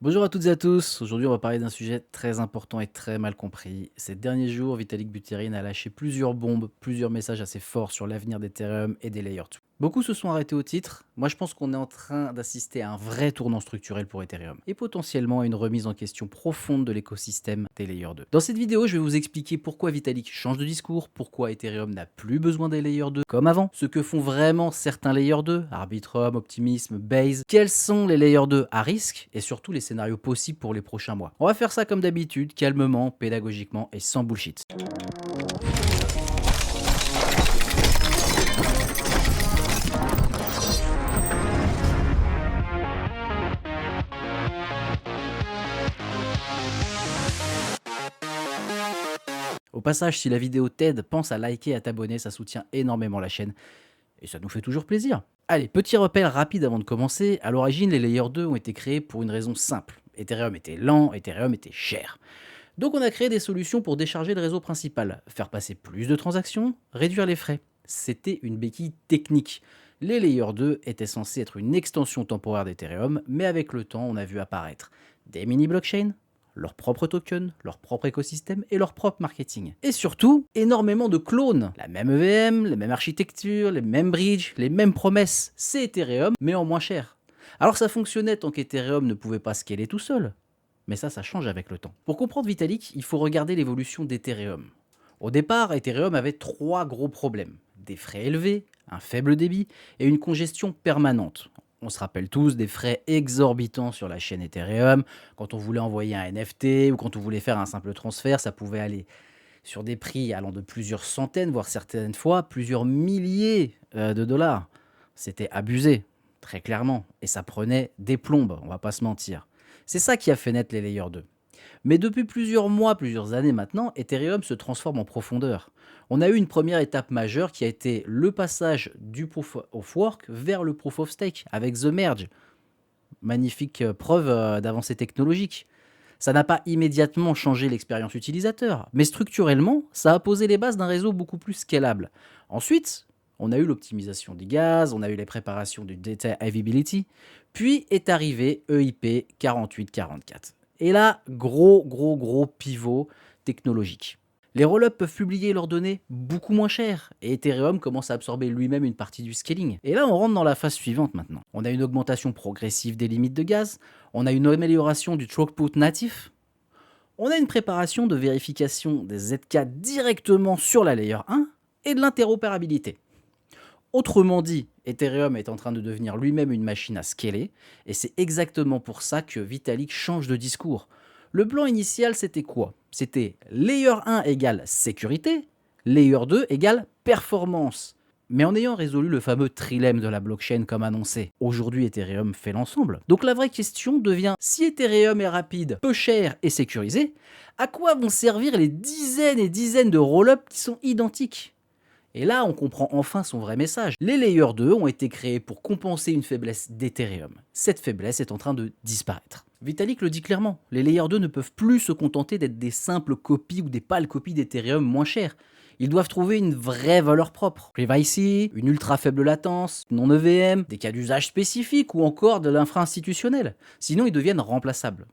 Bonjour à toutes et à tous. Aujourd'hui, on va parler d'un sujet très important et très mal compris. Ces derniers jours, Vitalik Buterin a lâché plusieurs bombes, plusieurs messages assez forts sur l'avenir d'Ethereum et des Layer 2. Beaucoup se sont arrêtés au titre. Moi, je pense qu'on est en train d'assister à un vrai tournant structurel pour Ethereum et potentiellement à une remise en question profonde de l'écosystème des Layer 2. Dans cette vidéo, je vais vous expliquer pourquoi Vitalik change de discours, pourquoi Ethereum n'a plus besoin des Layer 2 comme avant, ce que font vraiment certains Layer 2, Arbitrum, Optimism, Base, quels sont les Layer 2 à risque et surtout les scénarios possibles pour les prochains mois. On va faire ça comme d'habitude, calmement, pédagogiquement et sans bullshit. Au passage, si la vidéo t'aide, pense à liker et à t'abonner, ça soutient énormément la chaîne et ça nous fait toujours plaisir. Allez, petit rappel rapide avant de commencer. À l'origine, les Layer 2 ont été créés pour une raison simple. Ethereum était lent, Ethereum était cher. Donc on a créé des solutions pour décharger le réseau principal, faire passer plus de transactions, réduire les frais. C'était une béquille technique. Les Layer 2 étaient censés être une extension temporaire d'Ethereum, mais avec le temps, on a vu apparaître des mini-blockchains, leur propre token, leur propre écosystème et leur propre marketing. Et surtout, énormément de clones. La même EVM, les mêmes architectures, les mêmes bridges, les mêmes promesses. C'est Ethereum, mais en moins cher. Alors ça fonctionnait tant qu'Ethereum ne pouvait pas scaler tout seul. Mais ça change avec le temps. Pour comprendre Vitalik, il faut regarder l'évolution d'Ethereum. Au départ, Ethereum avait trois gros problèmes. Des frais élevés, un faible débit et une congestion permanente. On se rappelle tous des frais exorbitants sur la chaîne Ethereum. Quand on voulait envoyer un NFT ou quand on voulait faire un simple transfert, ça pouvait aller sur des prix allant de plusieurs centaines, voire certaines fois plusieurs milliers de dollars. C'était abusé, très clairement, et ça prenait des plombes, on va pas se mentir. C'est ça qui a fait naître les Layer 2. Mais depuis plusieurs mois, plusieurs années maintenant, Ethereum se transforme en profondeur. On a eu une première étape majeure qui a été le passage du Proof of Work vers le Proof of Stake avec The Merge. Magnifique preuve d'avancée technologique. Ça n'a pas immédiatement changé l'expérience utilisateur, mais structurellement, ça a posé les bases d'un réseau beaucoup plus scalable. Ensuite, on a eu l'optimisation du gaz, on a eu les préparations du Data Availability, puis est arrivé EIP 4844. Et là, gros pivot technologique. Les rollups peuvent publier leurs données beaucoup moins cher, et Ethereum commence à absorber lui-même une partie du scaling. Et là, on rentre dans la phase suivante maintenant. On a une augmentation progressive des limites de gaz, on a une amélioration du throughput natif, on a une préparation de vérification des ZK directement sur la layer 1 et de l'interopérabilité. Autrement dit, Ethereum est en train de devenir lui-même une machine à scaler, et c'est exactement pour ça que Vitalik change de discours. Le plan initial, c'était quoi? C'était Layer 1 égale sécurité, Layer 2 égale performance. Mais en ayant résolu le fameux trilemme de la blockchain comme annoncé, aujourd'hui Ethereum fait l'ensemble. Donc la vraie question devient, si Ethereum est rapide, peu cher et sécurisé, à quoi vont servir les dizaines et dizaines de rollups qui sont identiques? Et là, on comprend enfin son vrai message. Les Layer 2 ont été créés pour compenser une faiblesse d'Ethereum. Cette faiblesse est en train de disparaître. Vitalik le dit clairement, les Layer 2 ne peuvent plus se contenter d'être des simples copies ou des pâles copies d'Ethereum moins chères. Ils doivent trouver une vraie valeur propre. Privacy, une ultra faible latence, non EVM, des cas d'usage spécifiques ou encore de l'infra-institutionnel. Sinon, ils deviennent remplaçables.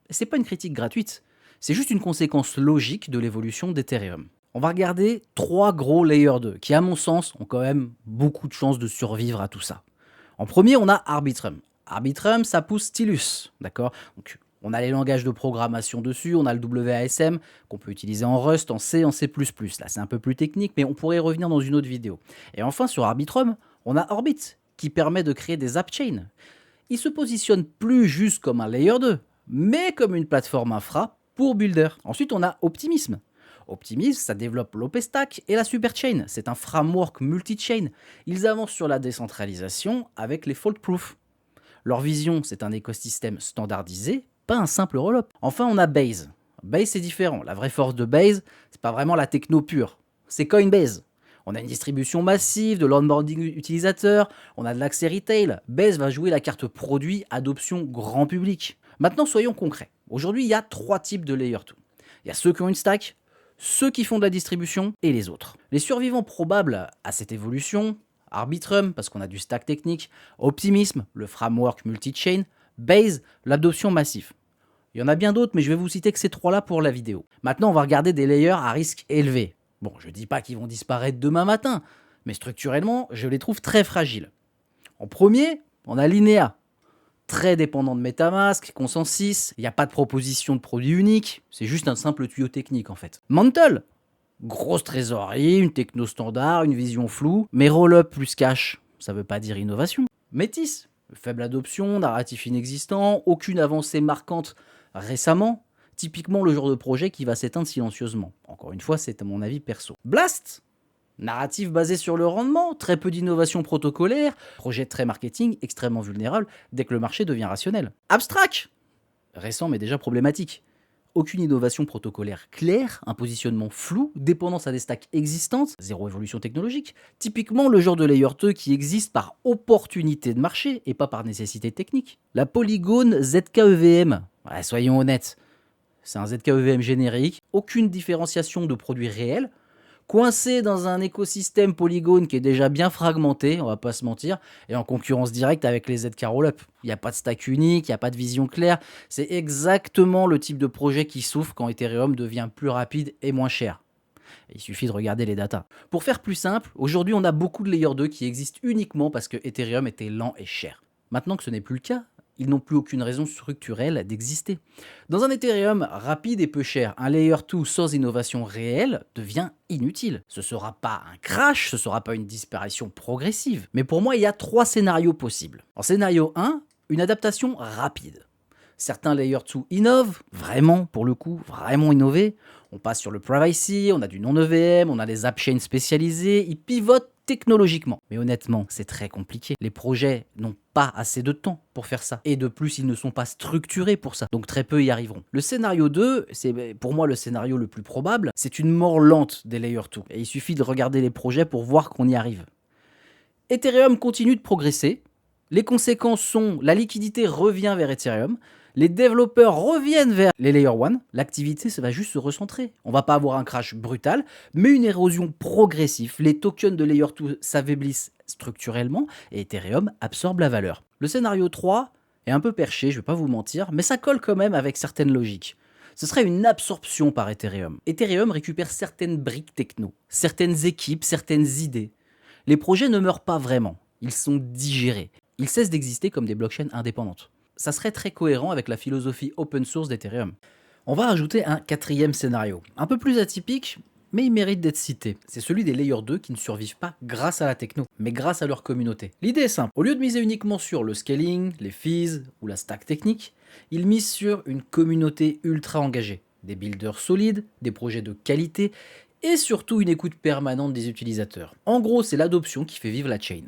Et c'est pas une critique gratuite, c'est juste une conséquence logique de l'évolution d'Ethereum. On va regarder trois gros Layer 2 qui, à mon sens, ont quand même beaucoup de chances de survivre à tout ça. En premier, on a Arbitrum. Arbitrum, ça pousse Stylus, d'accord? Donc, on a les langages de programmation dessus, on a le WASM qu'on peut utiliser en Rust, en C, en C++. Là, c'est un peu plus technique, mais on pourrait y revenir dans une autre vidéo. Et enfin, sur Arbitrum, on a Orbit qui permet de créer des app chains. Il se positionne plus juste comme un Layer 2, mais comme une plateforme infra pour builder. Ensuite, on a Optimism. Optimism, ça développe l'OpenStack et la Superchain. C'est un framework multi-chain. Ils avancent sur la décentralisation avec les fault-proof. Leur vision, c'est un écosystème standardisé, pas un simple roll-up. Enfin, on a Base. Base, c'est différent. La vraie force de Base, c'est pas vraiment la techno pure. C'est Coinbase. On a une distribution massive de l'onboarding utilisateur, on a de l'accès retail. Base va jouer la carte produit adoption grand public. Maintenant, soyons concrets. Aujourd'hui, il y a trois types de Layer 2. Il y a ceux qui ont une stack, ceux qui font de la distribution et les autres. Les survivants probables à cette évolution, Arbitrum, parce qu'on a du stack technique, Optimism, le framework multi-chain, Base, l'adoption massive. Il y en a bien d'autres, mais je vais vous citer que ces trois-là pour la vidéo. Maintenant, on va regarder des layers à risque élevé. Bon, je ne dis pas qu'ils vont disparaître demain matin, mais structurellement, je les trouve très fragiles. En premier, on a Linea. Très dépendant de MetaMask, Consensus, il n'y a pas de proposition de produit unique, c'est juste un simple tuyau technique en fait. Mantle, grosse trésorerie, une techno standard, une vision floue, mais roll-up plus cash, ça veut pas dire innovation. Métis, faible adoption, narratif inexistant, aucune avancée marquante récemment, typiquement le genre de projet qui va s'éteindre silencieusement. Encore une fois, c'est à mon avis perso. Blast, narratif basé sur le rendement, très peu d'innovation protocolaire, projet très marketing, extrêmement vulnérable dès que le marché devient rationnel. Abstract, récent mais déjà problématique. Aucune innovation protocolaire claire, un positionnement flou, dépendance à des stacks existantes, zéro évolution technologique. Typiquement le genre de layer 2 qui existe par opportunité de marché et pas par nécessité technique. La Polygon ZKEVM, ouais, soyons honnêtes, c'est un ZKEVM générique, aucune différenciation de produits réels, coincé dans un écosystème Polygon qui est déjà bien fragmenté, on va pas se mentir, et en concurrence directe avec les ZK Rollup. Il n'y a pas de stack unique, il n'y a pas de vision claire. C'est exactement le type de projet qui souffre quand Ethereum devient plus rapide et moins cher. Il suffit de regarder les datas. Pour faire plus simple, aujourd'hui on a beaucoup de Layer 2 qui existent uniquement parce que Ethereum était lent et cher. Maintenant que ce n'est plus le cas, ils n'ont plus aucune raison structurelle d'exister. Dans un Ethereum rapide et peu cher, un Layer 2 sans innovation réelle devient inutile. Ce ne sera pas un crash, ce ne sera pas une disparition progressive. Mais pour moi, il y a 3 scénarios possibles. En scénario 1, une adaptation rapide. Certains Layer 2 innovent, vraiment, pour le coup, vraiment innovés. On passe sur le privacy, on a du non-EVM, on a les app chains spécialisés, ils pivotent technologiquement. Mais honnêtement, c'est très compliqué. Les projets n'ont pas assez de temps pour faire ça. Et de plus, ils ne sont pas structurés pour ça. Donc très peu y arriveront. Le scénario 2, c'est pour moi le scénario le plus probable, c'est une mort lente des Layer 2. Et il suffit de regarder les projets pour voir qu'on y arrive. Ethereum continue de progresser. Les conséquences sont la liquidité revient vers Ethereum. Les développeurs reviennent vers les Layer 1, l'activité ça va juste se recentrer. On va pas avoir un crash brutal, mais une érosion progressive. Les tokens de Layer 2 s'affaiblissent structurellement et Ethereum absorbe la valeur. Le scénario 3 est un peu perché, je vais pas vous mentir, mais ça colle quand même avec certaines logiques. Ce serait une absorption par Ethereum. Ethereum récupère certaines briques techno, certaines équipes, certaines idées. Les projets ne meurent pas vraiment, ils sont digérés. Ils cessent d'exister comme des blockchains indépendantes. Ça serait très cohérent avec la philosophie open source d'Ethereum. On va ajouter un 4e scénario, un peu plus atypique, mais il mérite d'être cité. C'est celui des Layer 2 qui ne survivent pas grâce à la techno, mais grâce à leur communauté. L'idée est simple, au lieu de miser uniquement sur le scaling, les fees ou la stack technique, ils misent sur une communauté ultra engagée. Des builders solides, des projets de qualité, et surtout une écoute permanente des utilisateurs. En gros, c'est l'adoption qui fait vivre la chain.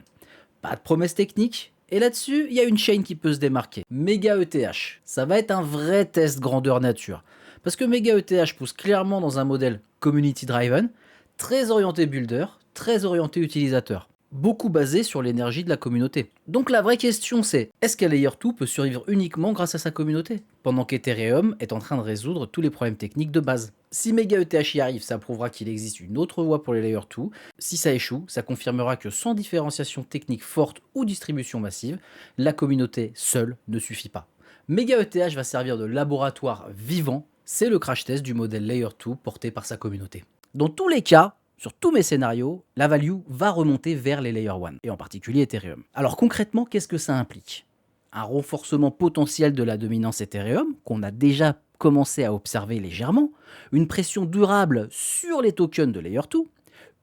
Pas de promesses techniques, et là-dessus, il y a une chain qui peut se démarquer. Mega ETH. Ça va être un vrai test grandeur nature. Parce que Mega ETH pousse clairement dans un modèle community driven, très orienté builder, très orienté utilisateur. Beaucoup basé sur l'énergie de la communauté. Donc la vraie question c'est, est-ce qu'un Layer 2 peut survivre uniquement grâce à sa communauté, pendant qu'Ethereum est en train de résoudre tous les problèmes techniques de base? Si Mega ETH y arrive, ça prouvera qu'il existe une autre voie pour les Layer 2. Si ça échoue, ça confirmera que sans différenciation technique forte ou distribution massive, la communauté seule ne suffit pas. Mega ETH va servir de laboratoire vivant, c'est le crash test du modèle Layer 2 porté par sa communauté. Dans tous les cas, sur tous mes scénarios, la value va remonter vers les Layer 1, et en particulier Ethereum. Alors concrètement, qu'est-ce que ça implique? Un renforcement potentiel de la dominance Ethereum, qu'on a déjà commencé à observer légèrement, une pression durable sur les tokens de Layer 2,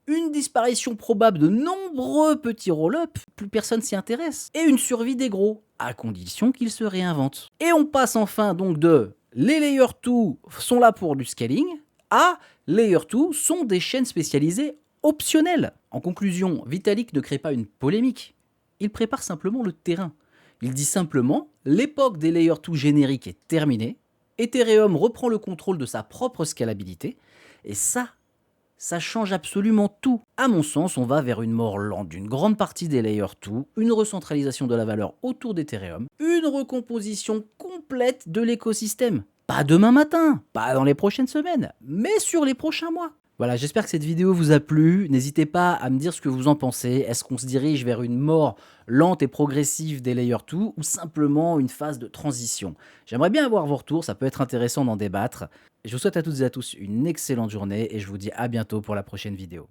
une disparition probable de nombreux petits roll-up, plus personne s'y intéresse, et une survie des gros, à condition qu'ils se réinventent. Et on passe enfin donc de les Layer 2 sont là pour du scaling, à Layer 2 sont des chaînes spécialisées optionnelles. En conclusion, Vitalik ne crée pas une polémique, il prépare simplement le terrain. Il dit simplement, l'époque des Layer 2 génériques est terminée, Ethereum reprend le contrôle de sa propre scalabilité, et ça change absolument tout. À mon sens, on va vers une mort lente d'une grande partie des Layer 2, une recentralisation de la valeur autour d'Ethereum, une recomposition complète de l'écosystème. Pas demain matin, pas dans les prochaines semaines, mais sur les prochains mois. Voilà, j'espère que cette vidéo vous a plu. N'hésitez pas à me dire ce que vous en pensez. Est-ce qu'on se dirige vers une mort lente et progressive des Layer 2 ou simplement une phase de transition? J'aimerais bien avoir vos retours, ça peut être intéressant d'en débattre. Je vous souhaite à toutes et à tous une excellente journée et je vous dis à bientôt pour la prochaine vidéo.